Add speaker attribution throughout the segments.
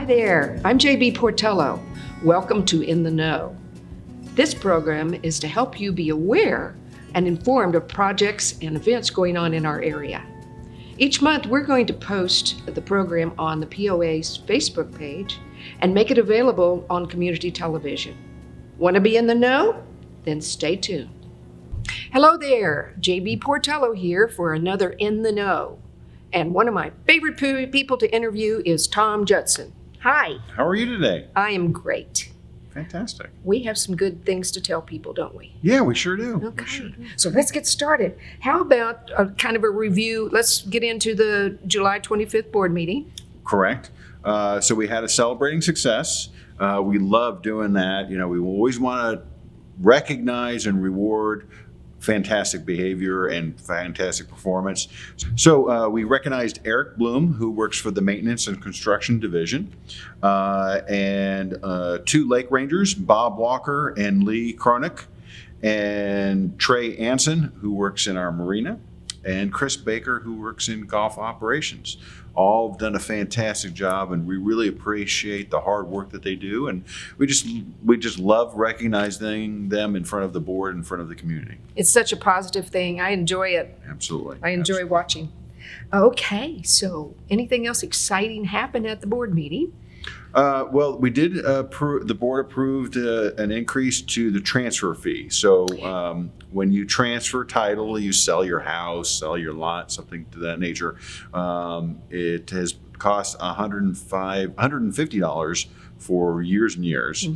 Speaker 1: Hi there, I'm JB Portello. Welcome to In the Know. This program is to help you be aware and informed of projects and events going on in our area. Each month, we're going to post the program on the POA's Facebook page and make it available on community television. Want to be in the know? Then stay tuned. Hello there, JB Portello here for another In the Know. And one of my favorite people to interview is Tom Judson. Hi.
Speaker 2: How are you today?
Speaker 1: I am great.
Speaker 2: Fantastic.
Speaker 1: We have some good things to tell people, don't we?
Speaker 2: Yeah, we sure do.
Speaker 1: Okay.
Speaker 2: We sure do.
Speaker 1: So let's get started. How about a kind of a review? Let's get into the July 25th board meeting.
Speaker 2: Correct. So we had a celebrating success. We love doing that. You know, we always want to recognize and reward fantastic behavior and fantastic performance. So we recognized Eric Bloom, who works for the Maintenance and Construction Division, and two Lake Rangers, Bob Walker and Lee Kronick, and Trey Anson, who works in our marina, and Chris Baker, who works in golf operations. All have done a fantastic job, and we really appreciate the hard work that they do. And we just love recognizing them in front of the board, in front of the community.
Speaker 1: It's such a positive thing. I enjoy it.
Speaker 2: Absolutely.
Speaker 1: I enjoy watching. Okay, so anything else exciting happened at the board meeting?
Speaker 2: Well, we did. The board approved an increase to the transfer fee. So when you transfer title, you sell your house, sell your lot, something to that nature. It has cost $150 for years and years,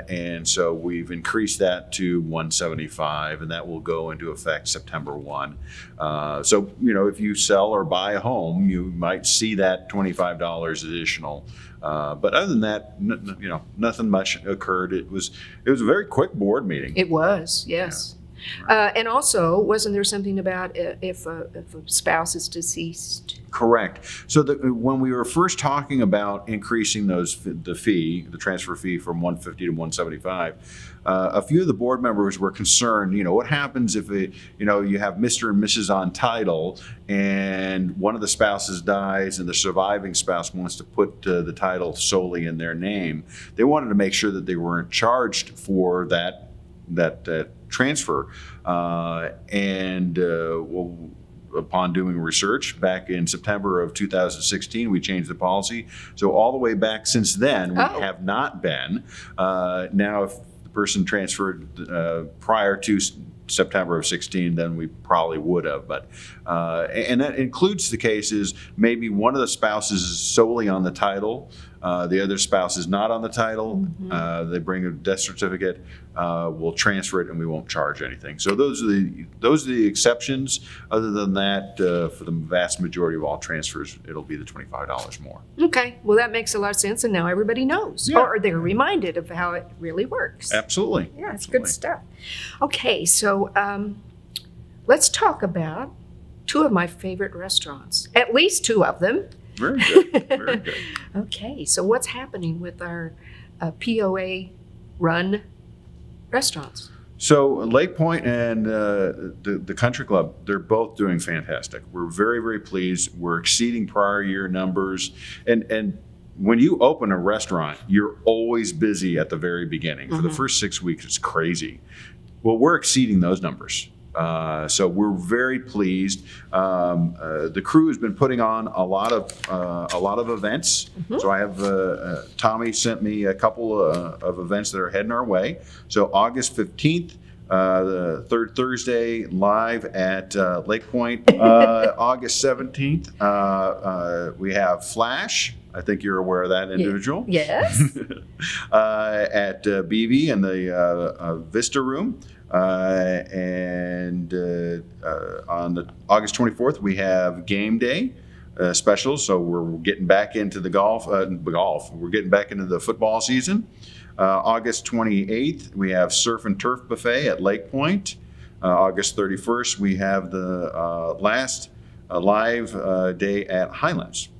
Speaker 2: and so we've increased that to $175, and that will go into effect September 1. So you know, if you sell or buy a home, you might see that $25 additional. But other than that, you know, nothing much occurred. It was a very quick board meeting.
Speaker 1: It was, yes. Yeah. And also, wasn't there something about if a spouse is deceased?
Speaker 2: Correct. So when we were first talking about increasing the transfer fee from $150 to $175, a few of the board members were concerned. You know, what happens if you have Mr. and Mrs. on title, and one of the spouses dies, and the surviving spouse wants to put the title solely in their name? They wanted to make sure that they weren't charged for that transfer, upon doing research back in September of 2016, we changed the policy. So all the way back since then, we have not been. Now, if the person transferred prior to September of 16, then we probably would have. But and that includes the cases maybe one of the spouses is solely on the title, the other spouse is not on the title. They bring a death certificate. We'll transfer it, and we won't charge anything. So those are the exceptions. Other than that, for the vast majority of all transfers, it'll be the $25 more.
Speaker 1: Okay, well that makes a lot of sense, and now everybody knows, or they're reminded of how it really works.
Speaker 2: Absolutely.
Speaker 1: Yeah, it's good stuff. Okay, so let's talk about two of my favorite restaurants. At least two of them.
Speaker 2: Very good. Very good.
Speaker 1: Okay, so what's happening with our POA-run restaurants?
Speaker 2: So Lakepoint and the Country Club, they're both doing fantastic. We're very, very pleased. We're exceeding prior year numbers. And when you open a restaurant, you're always busy at the very beginning. For the first 6 weeks, it's crazy. Well, we're exceeding those numbers. So we're very pleased. The crew has been putting on a lot of events. So I have Tommy sent me a couple of events that are heading our way. So August 15th, the third Thursday, live at Lakepoint. August 17th, we have Flash. I think you're aware of that individual.
Speaker 1: Yes.
Speaker 2: At BV in the Vista room. And on the August 24th, we have game day specials. So we're getting back into the golf. We're getting back into the football season. August 28th, we have surf and turf buffet at Lakepoint. August 31st, we have the last live day at Highlands.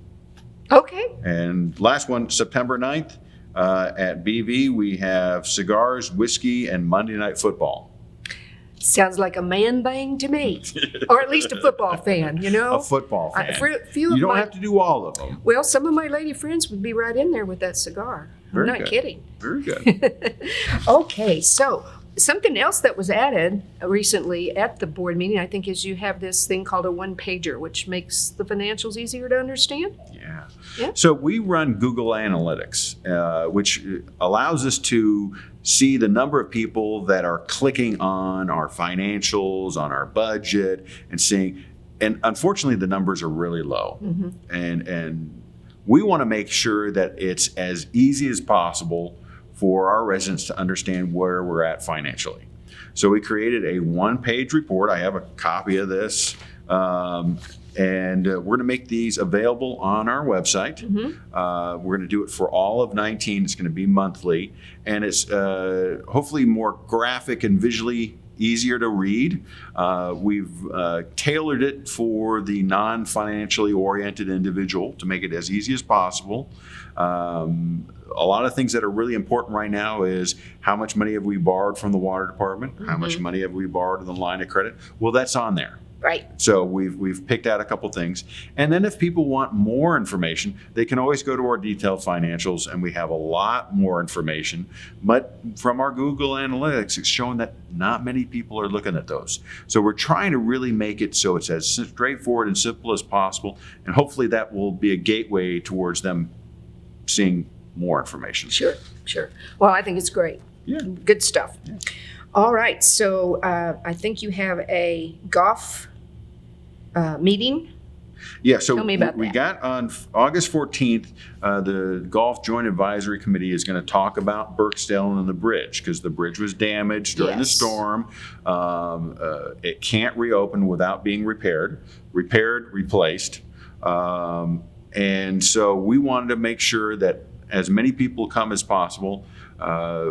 Speaker 1: Okay.
Speaker 2: And last one, September 9th, at BV, we have cigars, whiskey, and Monday Night Football.
Speaker 1: Sounds like a man thing to me, or at least a football fan, you know?
Speaker 2: A football fan.
Speaker 1: Few
Speaker 2: You
Speaker 1: of
Speaker 2: don't
Speaker 1: my,
Speaker 2: have to do all of them.
Speaker 1: well, some of my lady friends would be right in there with that cigar.
Speaker 2: Very
Speaker 1: I'm not
Speaker 2: good.
Speaker 1: kidding.
Speaker 2: Very good.
Speaker 1: Okay, so something else that was added recently at the board meeting, I think, is you have this thing called a one-pager, which makes the financials easier to understand.
Speaker 2: Yeah.
Speaker 1: Yeah.
Speaker 2: So we run Google Analytics, which allows us to see the number of people that are clicking on our financials, on our budget, and seeing. And unfortunately, the numbers are really low.
Speaker 1: Mm-hmm.
Speaker 2: And we want to make sure that it's as easy as possible for our residents to understand where we're at financially. So we created a one-page report. I have a copy of this. And we're going to make these available on our website.
Speaker 1: Mm-hmm.
Speaker 2: We're going to do it for all of 19. It's going to be monthly. And it's hopefully more graphic and visually easier to read. We've tailored it for the non-financially oriented individual to make it as easy as possible. A lot of things that are really important right now is how much money have we borrowed from the water department?
Speaker 1: Mm-hmm.
Speaker 2: How much money have we borrowed in the line of credit? Well, that's on there.
Speaker 1: Right.
Speaker 2: So we've picked out a couple things. And then if people want more information, they can always go to our detailed financials, and we have a lot more information. But from our Google Analytics, it's showing that not many people are looking at those. So we're trying to really make it so it's as straightforward and simple as possible. And hopefully that will be a gateway towards them seeing more information.
Speaker 1: Sure. Well, I think it's great.
Speaker 2: Yeah.
Speaker 1: Good stuff.
Speaker 2: Yeah.
Speaker 1: All right, so I think you have a golf meeting.
Speaker 2: Yeah, so
Speaker 1: Tell me about
Speaker 2: we
Speaker 1: that.
Speaker 2: got on August 14th, the Golf Joint Advisory Committee is going to talk about Berksdale and the bridge, because the bridge was damaged during the
Speaker 1: Yes.
Speaker 2: storm. It can't reopen without being repaired, replaced. And so we wanted to make sure that as many people come as possible.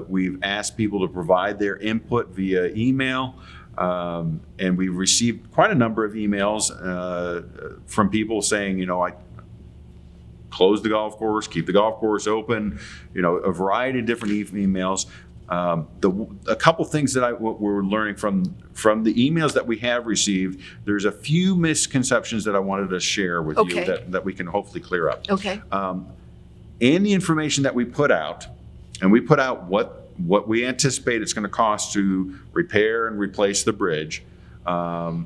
Speaker 2: We've asked people to provide their input via email, and we've received quite a number of emails from people saying, I close the golf course, keep the golf course open, a variety of different emails. A couple things that we're learning from the emails that we have received, there's a few misconceptions that I wanted to share with
Speaker 1: Okay.
Speaker 2: you that we can hopefully clear up.
Speaker 1: Okay.
Speaker 2: In the information that we put out, and we put out what we anticipate it's going to cost to repair and replace the bridge. A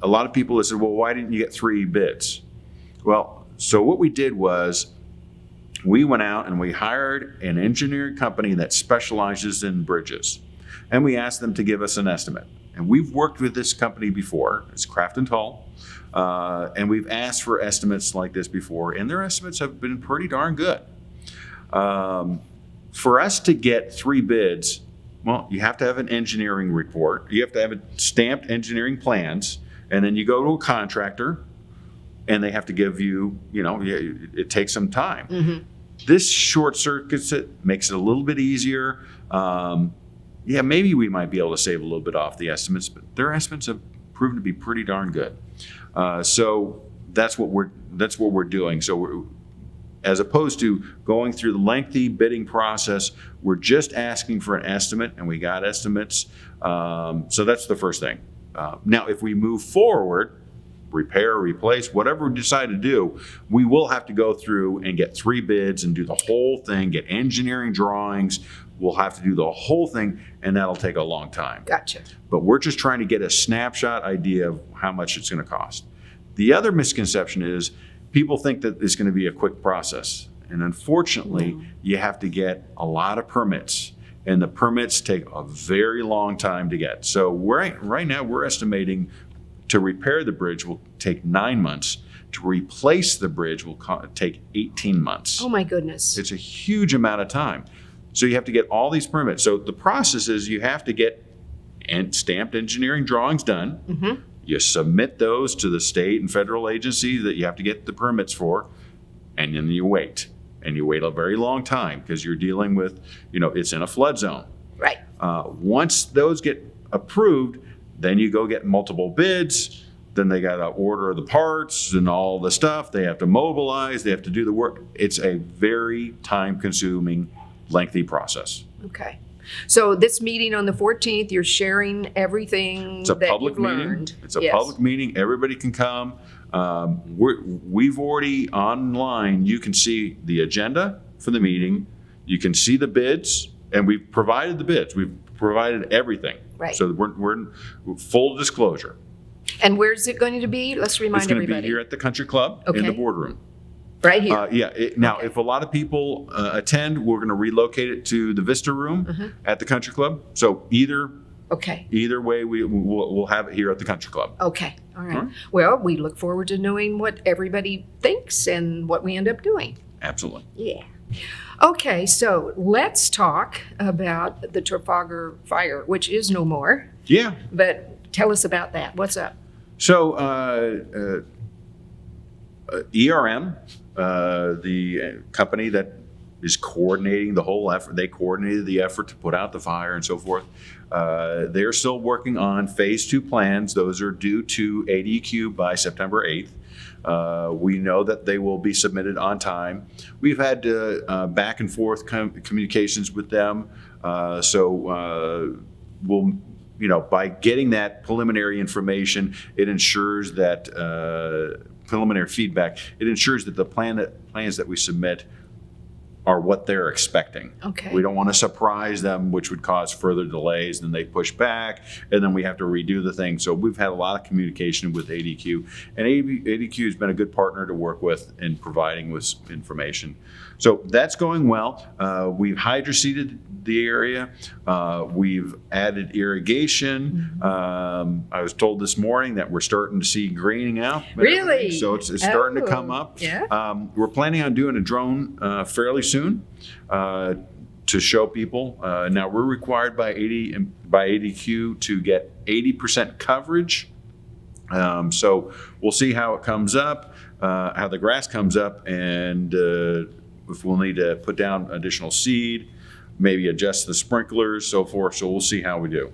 Speaker 2: lot of people have said, well, why didn't you get 3 bids? Well, so what we did was we went out and we hired an engineering company that specializes in bridges. And we asked them to give us an estimate. And we've worked with this company before. It's Craft and Tull. And we've asked for estimates like this before, and their estimates have been pretty darn good. For us to get 3 bids, well, you have to have an engineering report. You have to have stamped engineering plans, and then you go to a contractor, and they have to give you, it takes some time.
Speaker 1: Mm-hmm.
Speaker 2: This short circuits it, makes it a little bit easier. Maybe we might be able to save a little bit off the estimates, but their estimates have proven to be pretty darn good. So that's what we're doing. So as opposed to going through the lengthy bidding process, we're just asking for an estimate, and we got estimates. So that's the first thing. Now, if we move forward, repair, replace, whatever we decide to do, we will have to go through and get 3 bids and do the whole thing, get engineering drawings. We'll have to do the whole thing, and that'll take a long time.
Speaker 1: Gotcha.
Speaker 2: But we're just trying to get a snapshot idea of how much it's going to cost. The other misconception is people think that it's going to be a quick process. And unfortunately, you have to get a lot of permits. And the permits take a very long time to get. So right now, we're estimating to repair the bridge will take 9 months. To replace the bridge will take 18 months.
Speaker 1: Oh, my goodness.
Speaker 2: It's a huge amount of time. So you have to get all these permits. So the process is you have to get stamped engineering drawings done.
Speaker 1: Mm-hmm.
Speaker 2: You submit those to the state and federal agency that you have to get the permits for, and then you wait. And you wait a very long time because you're dealing with, it's in a flood zone.
Speaker 1: Right.
Speaker 2: Once those get approved, then you go get multiple bids. Then they got to order the parts and all the stuff. They have to mobilize. They have to do the work. It's a very time-consuming, lengthy process.
Speaker 1: Okay. So this meeting on the 14th, you're sharing everything
Speaker 2: It's a
Speaker 1: that
Speaker 2: public
Speaker 1: you've
Speaker 2: meeting.
Speaker 1: learned.
Speaker 2: It's a
Speaker 1: Yes.
Speaker 2: public meeting. Everybody can come. We've already online, you can see the agenda for the meeting. You can see the bids, and we've provided the bids. We've provided everything.
Speaker 1: Right.
Speaker 2: So we're in full disclosure.
Speaker 1: And where's it going to be? Let's remind
Speaker 2: It's going to
Speaker 1: everybody.
Speaker 2: be here at the Country Club in the
Speaker 1: Okay.
Speaker 2: boardroom.
Speaker 1: Right here.
Speaker 2: Now,
Speaker 1: Okay.
Speaker 2: if a lot of people attend, we're going to relocate it to the Vista room
Speaker 1: Mm-hmm.
Speaker 2: at the Country Club. So either
Speaker 1: Okay.
Speaker 2: way, we'll have it here at the Country Club.
Speaker 1: Okay. All right.
Speaker 2: All right.
Speaker 1: Well, we look forward to knowing what everybody thinks and what we end up doing.
Speaker 2: Absolutely.
Speaker 1: Yeah. Okay, so let's talk about the Trafalgar fire, which is no more.
Speaker 2: Yeah.
Speaker 1: But tell us about that. What's up?
Speaker 2: So ERM, the company that is coordinating the whole effort, they coordinated the effort to put out the fire and so forth. They're still working on phase 2 plans. Those are due to ADQ by September 8th. We know that they will be submitted on time. We've had back and forth communications with them. We'll, by getting that preliminary information, it ensures that preliminary feedback, it ensures that the plans that we submit are what they're expecting.
Speaker 1: Okay.
Speaker 2: We don't want to surprise them, which would cause further delays. Then they push back, and then we have to redo the thing. So we've had a lot of communication with ADQ, and ADQ has been a good partner to work with in providing us information. So that's going well. We've hydroseeded the area. We've added irrigation. I was told this morning that we're starting to see greening out.
Speaker 1: Really?
Speaker 2: So it's starting to come up.
Speaker 1: Yeah.
Speaker 2: We're planning on doing a drone fairly soon to show people. Now we're required by ADQ to get 80% coverage. So we'll see how it comes up, how the grass comes up, and if we'll need to put down additional seed, maybe adjust the sprinklers, so forth. So we'll see how we do.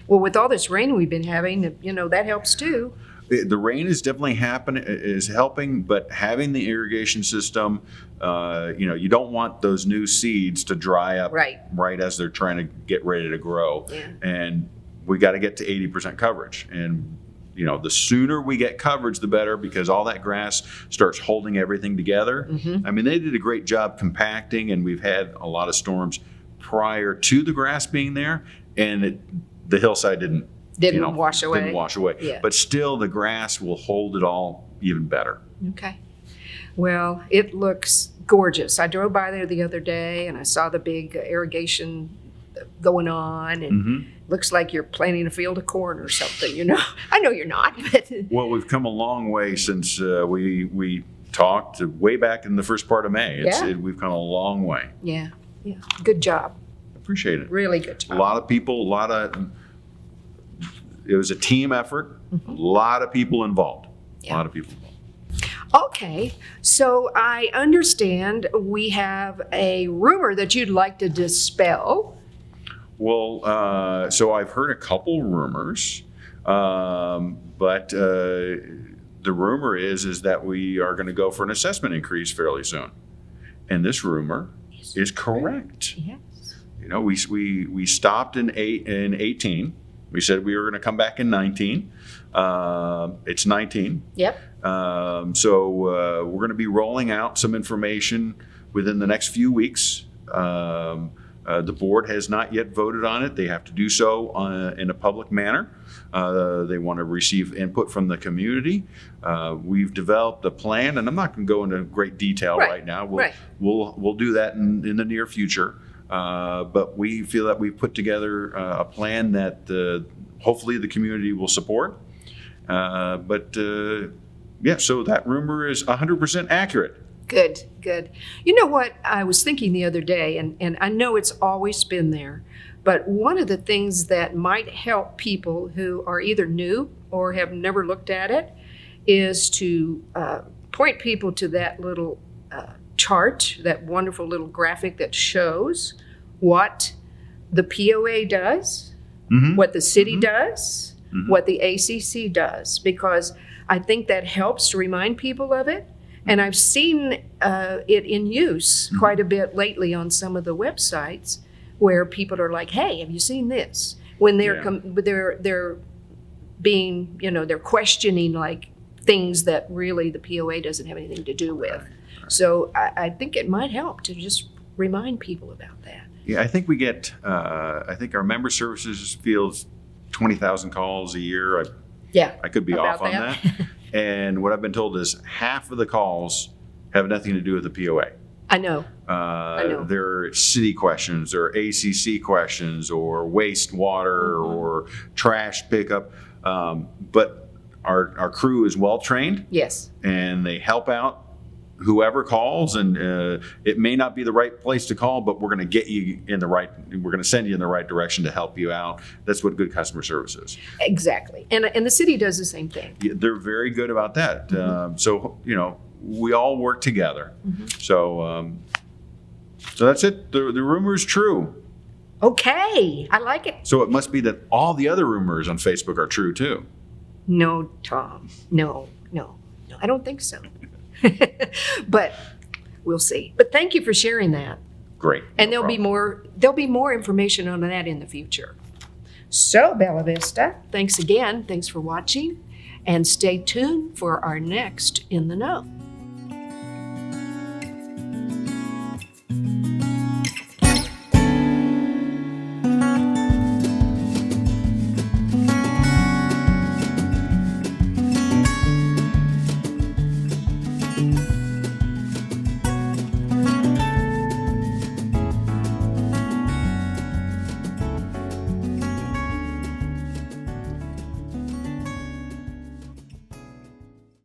Speaker 1: Well, with all this rain we've been having, that helps too.
Speaker 2: The rain is definitely helping, but having the irrigation system, you don't want those new seeds to dry up right as they're trying to get ready to grow.
Speaker 1: Yeah.
Speaker 2: And we got to get to 80% coverage. And the sooner we get coverage, the better, because all that grass starts holding everything together.
Speaker 1: Mm-hmm.
Speaker 2: I mean, they did a great job compacting, and we've had a lot of storms prior to the grass being there, and the hillside didn't
Speaker 1: wash away.
Speaker 2: Didn't wash away.
Speaker 1: Yeah.
Speaker 2: But still, the grass will hold it all even better.
Speaker 1: Okay. Well, it looks gorgeous. I drove by there the other day and I saw the big irrigation going on, and looks like you're planting a field of corn or something. I know you're not, but
Speaker 2: Well, we've come a long way since we talked way back in the first part of May. We've come a long way.
Speaker 1: yeah. Good job.
Speaker 2: Appreciate it.
Speaker 1: Really good
Speaker 2: A
Speaker 1: job.
Speaker 2: lot of people, it was a team effort, a lot of people involved.
Speaker 1: Yeah.
Speaker 2: A lot of people involved.
Speaker 1: Okay, so I understand we have a rumor that you'd like to dispel.
Speaker 2: Well, so I've heard a couple rumors, but the rumor is that we are going to go for an assessment increase fairly soon. And this rumor is correct.
Speaker 1: Yes.
Speaker 2: We stopped in 18. We said we were going to come back in 19. It's 19.
Speaker 1: Yep.
Speaker 2: So we're going to be rolling out some information within the next few weeks. The board has not yet voted on it. They have to do so in a public manner. They want to receive input from the community. We've developed a plan, and I'm not going to go into great detail right now. We'll do that in the near future. But we feel that we've put together a plan that hopefully the community will support. So that rumor is 100% accurate.
Speaker 1: Good. You know what I was thinking the other day, and I know it's always been there, but one of the things that might help people who are either new or have never looked at it is to point people to that little chart, that wonderful little graphic that shows what the POA does, what the city does, what the ACC does, because I think that helps to remind people of it. And I've seen it in use quite a bit lately on some of the websites where people are like, hey, have you seen this? When they're they're being, they're questioning like things that really the POA doesn't have anything to do with.
Speaker 2: Right.
Speaker 1: So I think it might help to just remind people about that.
Speaker 2: Yeah, I think we get, I think our member services fields 20,000 calls a year. I could be
Speaker 1: about
Speaker 2: off on that. And what I've been told is half of the calls have nothing to do with the POA.
Speaker 1: I know.
Speaker 2: They're city questions or ACC questions or wastewater or trash pickup. But our crew is well trained.
Speaker 1: Yes.
Speaker 2: And they help out whoever calls, and it may not be the right place to call, but we're going to get you we're going to send you in the right direction to help you out. That's what good customer service is. Exactly.
Speaker 1: And the city does the same thing.
Speaker 2: Yeah, they're very good about that. So, we all work together. So that's it. The rumor is true.
Speaker 1: Okay. I like it.
Speaker 2: So it must be that all the other rumors on Facebook are true too.
Speaker 1: No, Tom. No. I don't think so. But we'll see. But thank you for sharing that.
Speaker 2: Great.
Speaker 1: And there'll be more information on that in the future. So, Bella Vista, thanks again. Thanks for watching. And stay tuned for our next In the Know.